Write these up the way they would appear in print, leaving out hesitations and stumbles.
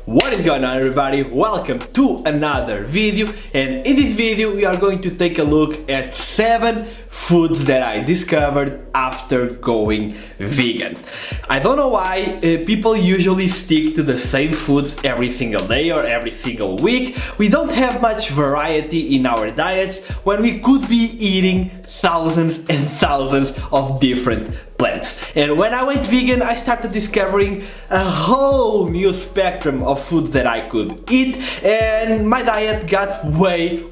What is going on, everybody? Welcome to another video, and in this video we are going to take a look at 7 foods that I discovered after going vegan. I don't know why people usually stick to the same foods every single day or every single week. We don't have much variety in our diets when we could be eating thousands and thousands of different plants. And when I went vegan, I started discovering a whole new spectrum of foods that I could eat, and my diet got way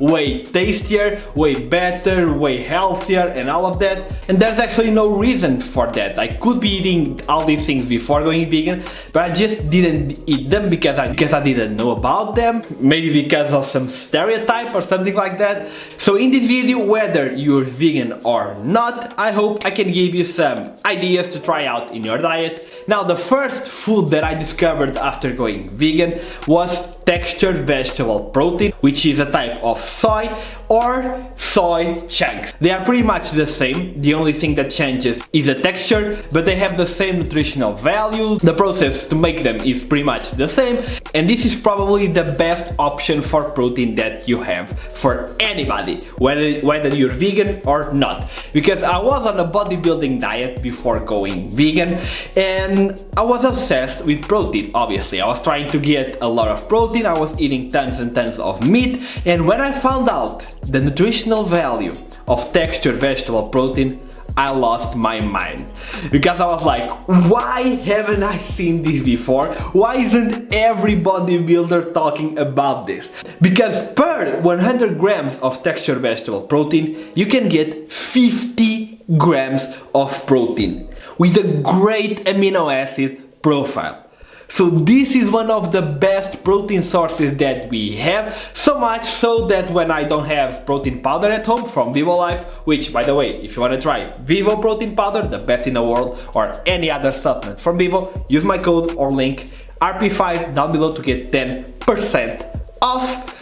tastier, way better, way healthier and all of that. And there's actually no reason for that. I could be eating all these things before going vegan, but I just didn't eat them because I didn't know about them, maybe because of some stereotype or something like that. So in this video, whether you're vegan or not, I hope I can give you some ideas to try out in your diet. Now, the first food that I discovered after going vegan was textured vegetable protein, which is a type of soy or soy chunks. They are pretty much the same. The only thing that changes is the texture, but they have the same nutritional value. The process to make them is pretty much the same, and this is probably the best option for protein that you have for anybody, whether you're vegan or not. Because I was on a bodybuilding diet before going vegan, and I was obsessed with protein. Obviously, I was trying to get a lot of protein. I was eating tons and tons of meat, and when I found out the nutritional value of textured vegetable protein, I lost my mind. Because I was like, why haven't I seen this before? Why isn't every bodybuilder talking about this? Because per 100 grams of textured vegetable protein, you can get 50 grams of protein with a great amino acid profile. So this is one of the best protein sources that we have, so much so that when I don't have protein powder at home from Vivo Life, which, by the way, if you want to try Vivo protein powder, the best in the world, or any other supplement from Vivo, use my code or link RP5 down below to get 10% off.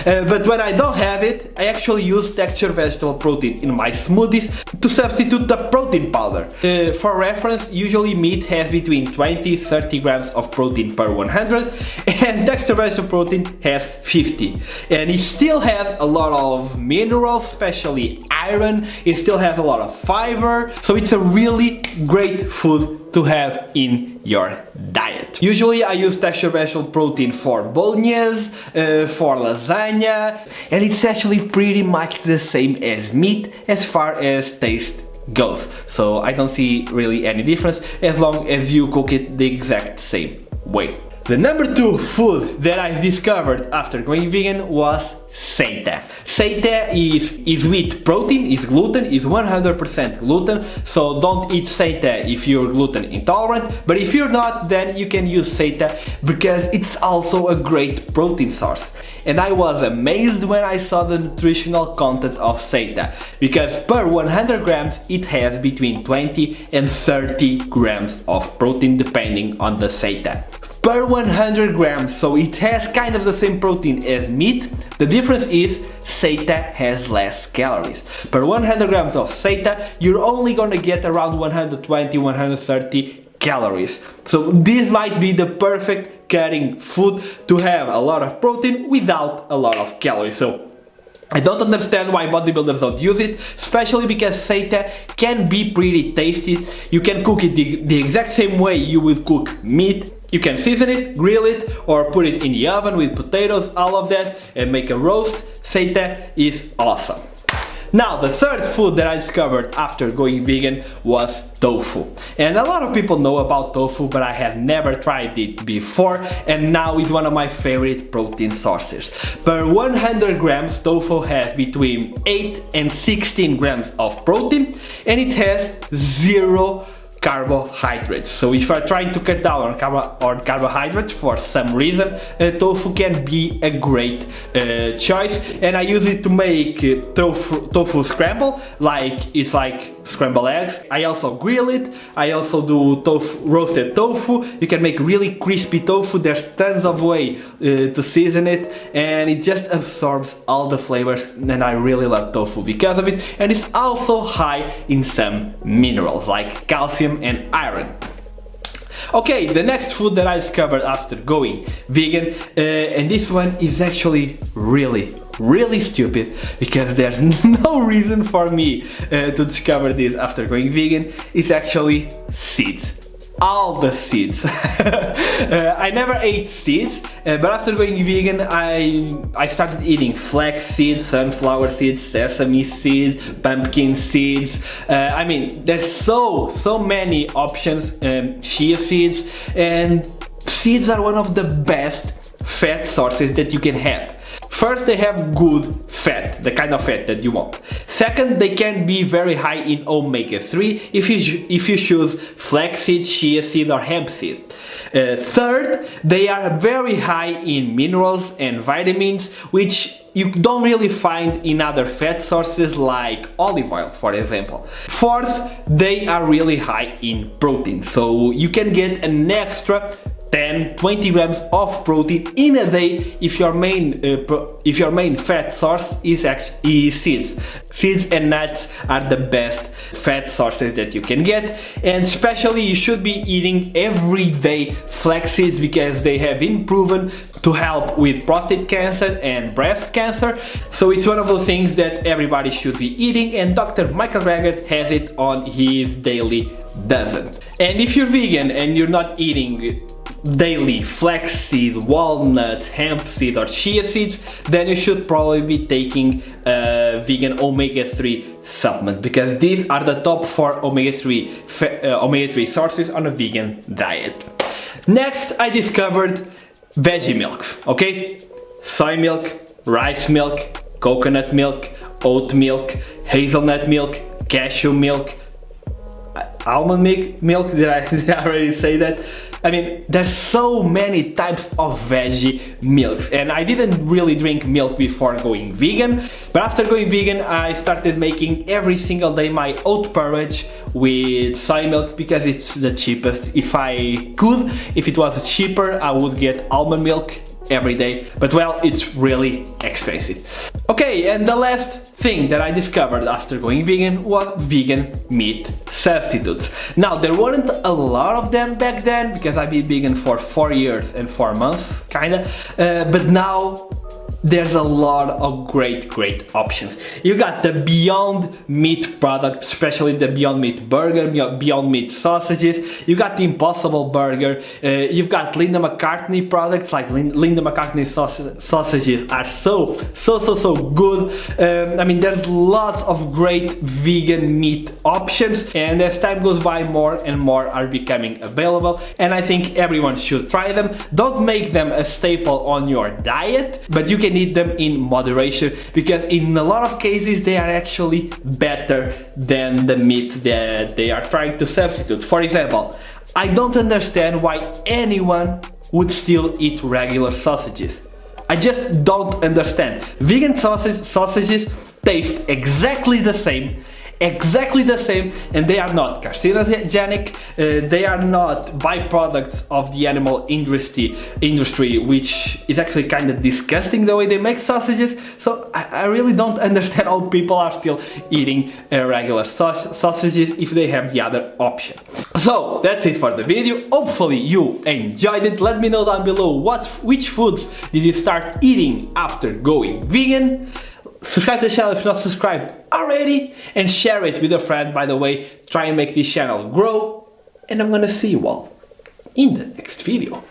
But when I don't have it, I actually use textured vegetable protein in my smoothies to substitute the protein powder. For reference, usually meat has between 20-30 grams of protein per 100, and textured vegetable protein has 50. And it still has a lot of minerals, especially iron. It still has a lot of fiber, so it's a really great food to have in your diet. Usually I use textured vegetable protein for bolognese, for lasagna, and it's actually pretty much the same as meat as far as taste goes. So I don't see really any difference as long as you cook it the exact same way. The number 2 food that I've discovered after going vegan was seitan. Seitan is wheat protein, is gluten, is 100% gluten, so don't eat seitan if you're gluten intolerant, but if you're not, then you can use seitan because it's also a great protein source. And I was amazed when I saw the nutritional content of seitan, because per 100 grams it has between 20 and 30 grams of protein depending on the seitan. Per 100 grams, so it has kind of the same protein as meat. The difference is seitan has less calories. Per 100 grams of seitan, you're only gonna get around 120-130 calories. So this might be the perfect cutting food to have a lot of protein without a lot of calories. So I don't understand why bodybuilders don't use it, especially because seitan can be pretty tasty. You can cook it the exact same way you would cook meat. You can season it, grill it, or put it in the oven with potatoes, all of that, and make a roast. Seitan is awesome. Now, the third food that I discovered after going vegan was tofu. And a lot of people know about tofu, but I have never tried it before, and now it's one of my favorite protein sources. Per 100 grams, tofu has between 8 and 16 grams of protein, and it has 0 carbohydrates. So if you are trying to cut down on carbohydrates for some reason, tofu can be a great choice. And I use it to make tofu scramble, it's like scrambled eggs. I also grill it. I also do roasted tofu. You can make really crispy tofu. There's tons of way to season it, and it just absorbs all the flavors, and I really love tofu because of it. And it's also high in some minerals like calcium and iron. Okay, the next food that I discovered after going vegan, and this one is actually really stupid, because there's no reason for me to discover this after going vegan, is actually seeds. All the seeds. I never ate seeds, but after going vegan I started eating flax seeds, sunflower seeds, sesame seeds, pumpkin seeds. I mean, there's so many options. Chia seeds, and seeds are one of the best fat sources that you can have. First, they have good fat, the kind of fat that you want. Second, they can be very high in omega-3 if you choose flaxseed, chia seed or hemp seed. Third, they are very high in minerals and vitamins, which you don't really find in other fat sources like olive oil, for example. Fourth, they are really high in protein, so you can get an extra 10-20 grams of protein in a day if your main fat source is seeds. Seeds and nuts are the best fat sources that you can get, and especially you should be eating every day flax seeds, because they have been proven to help with prostate cancer and breast cancer. So it's one of those things that everybody should be eating, and Dr. Michael Greger has it on his daily dozen. And if you're vegan and you're not eating daily flaxseed, walnuts, hemp seed or chia seeds, then you should probably be taking a vegan omega-3 supplement, because these are the top 4 omega-3 sources on a vegan diet. Next, I discovered veggie milks, okay? Soy milk, rice milk, coconut milk, oat milk, hazelnut milk, cashew milk, almond milk, did I already say that? I mean, there's so many types of veggie milks, and I didn't really drink milk before going vegan, but after going vegan I started making every single day my oat porridge with soy milk, because it's the cheapest. If it was cheaper, I would get almond milk every day, but well, it's really expensive. Okay, and the last thing that I discovered after going vegan was vegan meat substitutes. Now, there weren't a lot of them back then, because I've been vegan for 4 years and 4 months, kinda, but now there's a lot of great options. You got the Beyond Meat product, especially the Beyond Meat burger, Beyond Meat sausages. You got the Impossible burger. You've got Linda McCartney products, like Linda McCartney sausages are so good. I mean, there's lots of great vegan meat options, and as time goes by, more and more are becoming available, and I think everyone should try them. Don't make them a staple on your diet, but you can eat them in moderation, because in a lot of cases they are actually better than the meat that they are trying to substitute. For example, I don't understand why anyone would still eat regular sausages. I just don't understand. Vegan sausages taste exactly the same, and they are not carcinogenic. They are not byproducts of the animal industry, which is actually kind of disgusting the way they make sausages. So I really don't understand how people are still eating regular sausages if they have the other option. So that's it for the video. Hopefully you enjoyed it. Let me know down below which foods did you start eating after going vegan. Subscribe to the channel if you're not subscribed already, and share it with a friend, by the way. Try and make this channel grow, and I'm gonna see you all in the next video.